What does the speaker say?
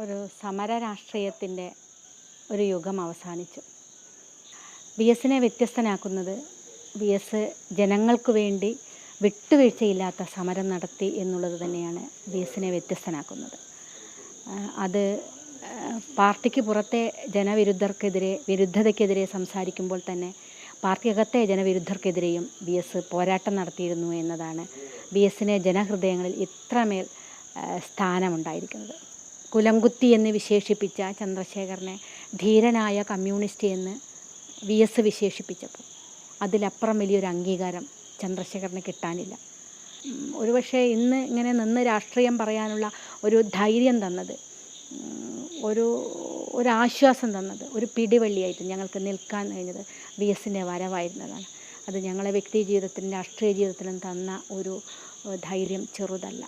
ഒരു സമര രാഷ്ട്രീയത്തിൻ്റെ ഒരു യുഗം അവസാനിച്ചു. വി എസിനെ വ്യത്യസ്തനാക്കുന്നത് വി എസ് ജനങ്ങൾക്ക് വേണ്ടി വിട്ടുവീഴ്ചയില്ലാത്ത സമരം നടത്തി എന്നുള്ളത് തന്നെയാണ് വി എസിനെ വ്യത്യസ്തനാക്കുന്നത്. അത് പാർട്ടിക്ക് പുറത്തെ വിരുദ്ധതയ്ക്കെതിരെ സംസാരിക്കുമ്പോൾ തന്നെ പാർട്ടിയകത്തെ ജനവിരുദ്ധർക്കെതിരെയും വി എസ് പോരാട്ടം നടത്തിയിരുന്നു എന്നതാണ് വി എസിനെ ജനഹൃദയങ്ങളിൽ ഇത്രമേൽ സ്ഥാനമുണ്ടായിരിക്കുന്നത്. കുലംകുത്തി എന്ന് വിശേഷിപ്പിച്ച ചന്ദ്രശേഖരനെ ധീരനായ കമ്മ്യൂണിസ്റ്റ് എന്ന് വി എസ് വിശേഷിപ്പിച്ചപ്പോൾ അതിലപ്പുറം വലിയൊരു അംഗീകാരം ചന്ദ്രശേഖരന് കിട്ടാനില്ല. ഒരുപക്ഷെ ഇന്ന് ഇങ്ങനെ നിന്ന് രാഷ്ട്രീയം പറയാനുള്ള ഒരു ധൈര്യം തന്നത്, ഒരാശ്വാസം തന്നത്, ഒരു പിടിവള്ളിയായിട്ട് ഞങ്ങൾക്ക് നിൽക്കാൻ കഴിഞ്ഞത് വി എസിൻ്റെ വരവായിരുന്നതാണ്. അത് ഞങ്ങളെ വ്യക്തി ജീവിതത്തിലും രാഷ്ട്രീയ ജീവിതത്തിലും തന്ന ഒരു ധൈര്യം ചെറുതല്ല.